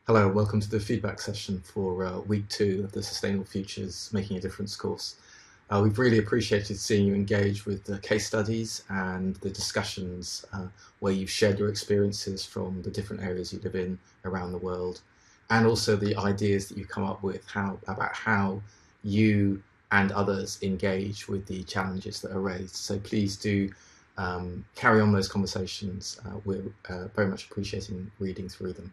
Hello, welcome to the feedback session for week 2 of the Sustainable Futures Making a Difference course. We've really appreciated seeing you engage with the case studies and the discussions where you've shared your experiences from the different areas you live in around the world, and also the ideas that you come up with about how you and others engage with the challenges that are raised. So please do carry on those conversations. We're very much appreciating reading through them.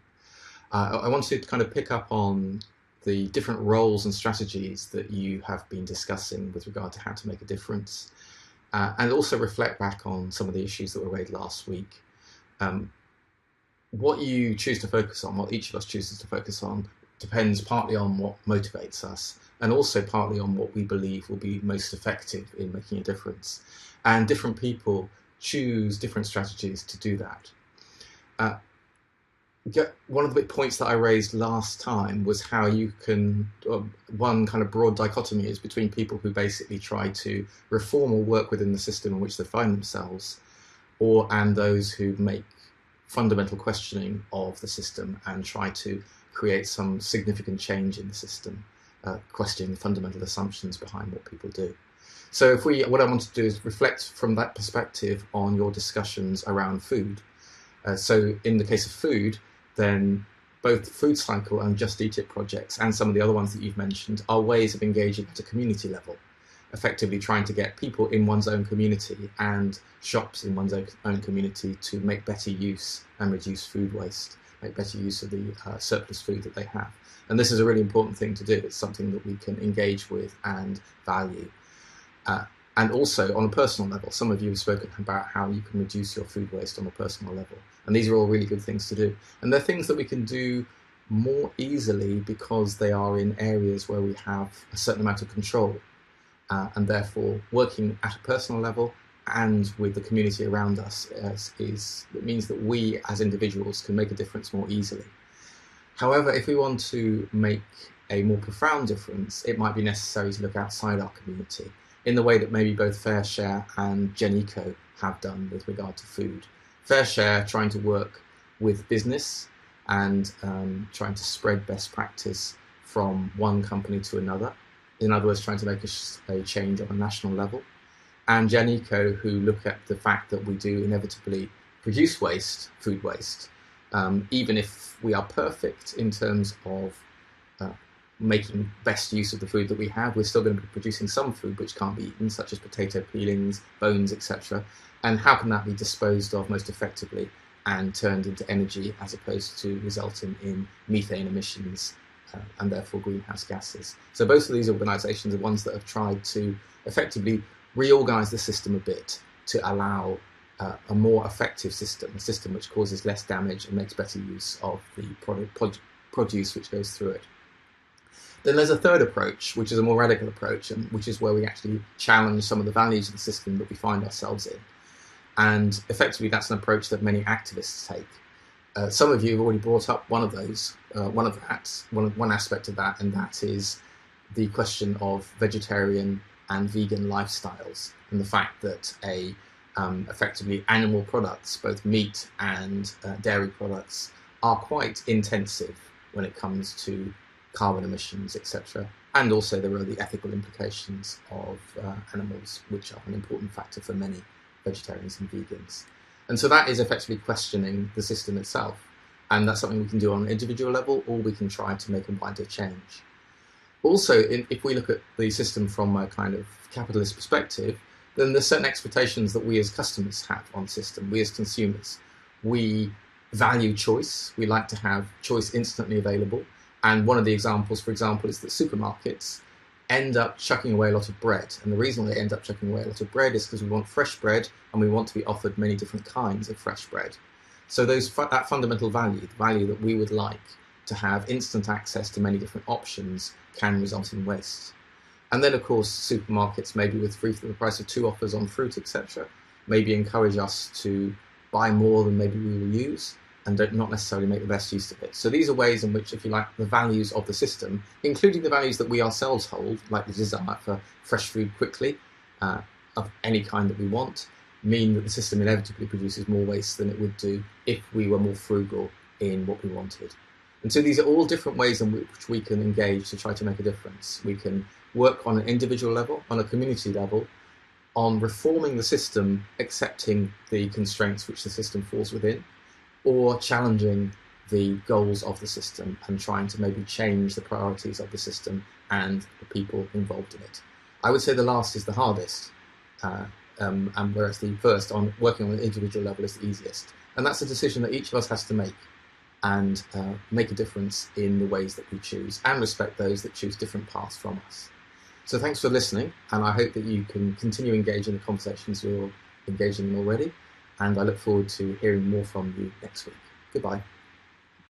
I wanted to kind of pick up on the different roles and strategies that you have been discussing with regard to how to make a difference, and also reflect back on some of the issues that were raised last week. What you choose to focus on, what each of us chooses to focus on, depends partly on what motivates us, and also partly on what we believe will be most effective in making a difference. And different people choose different strategies to do that. One of the big points that I raised last time was how you can, one kind of broad dichotomy is between people who basically try to reform or work within the system in which they find themselves, and those who make fundamental questioning of the system and try to create some significant change in the system, questioning the fundamental assumptions behind what people do. So what I want to do is reflect from that perspective on your discussions around food. So in the case of food, then both Food Cycle and Just Eat It projects and some of the other ones that you've mentioned are ways of engaging at a community level, effectively trying to get people in one's own community and shops in one's own community to make better use and reduce food waste, make better use of the surplus food that they have. And this is a really important thing to do. It's something that we can engage with and value. And also on a personal level, some of you have spoken about how you can reduce your food waste on a personal level. And these are all really good things to do. And they're things that we can do more easily because they are in areas where we have a certain amount of control. And therefore, working at a personal level and with the community around us it means that we as individuals can make a difference more easily. However, if we want to make a more profound difference, it might be necessary to look outside our community, in the way that maybe both FareShare and GenEco have done with regard to food. FareShare trying to work with business and trying to spread best practice from one company to another. In other words, trying to make a change on a national level. And GenEco, who look at the fact that we do inevitably produce waste, food waste, even if we are perfect in terms of making best use of the food that we have, we're still going to be producing some food which can't be eaten, such as potato peelings, bones, etc. And how can that be disposed of most effectively and turned into energy as opposed to resulting in methane emissions and therefore greenhouse gases? So both of these organisations are ones that have tried to effectively reorganise the system a bit to allow a more effective system, a system which causes less damage and makes better use of the produce which goes through it. Then there's a third approach, which is a more radical approach, and which is where we actually challenge some of the values of the system that we find ourselves in. And effectively, that's an approach that many activists take. Some of you have already brought up one of those, one aspect of that, and that is the question of vegetarian and vegan lifestyles, and the fact that effectively animal products, both meat and dairy products, are quite intensive when it comes to carbon emissions, etc. And also there are the ethical implications of animals, which are an important factor for many vegetarians and vegans. And so that is effectively questioning the system itself. And that's something we can do on an individual level, or we can try to make a wider change. Also, if we look at the system from a kind of capitalist perspective, then there's certain expectations that we as customers have on the system, we as consumers. We value choice. We like to have choice instantly available. And one of the examples, for example, is that supermarkets end up chucking away a lot of bread. And the reason they end up chucking away a lot of bread is because we want fresh bread and we want to be offered many different kinds of fresh bread. So that fundamental value, the value that we would like to have instant access to many different options, can result in waste. And then, of course, supermarkets, maybe with 3 for the price of 2 offers on fruit, etc., maybe encourage us to buy more than maybe we will use, and not necessarily make the best use of it. So these are ways in which, if you like, the values of the system, including the values that we ourselves hold, like the desire for fresh food quickly, of any kind that we want, mean that the system inevitably produces more waste than it would do if we were more frugal in what we wanted. And so these are all different ways in which we can engage to try to make a difference. We can work on an individual level, on a community level, on reforming the system, accepting the constraints which the system falls within, or challenging the goals of the system and trying to maybe change the priorities of the system and the people involved in it. I would say the last is the hardest, and whereas the first, on working on an individual level, is the easiest. And that's a decision that each of us has to make, and make a difference in the ways that we choose, and respect those that choose different paths from us. So thanks for listening, and I hope that you can continue engaging in the conversations you're engaging in already, and I look forward to hearing more from you next week. Goodbye.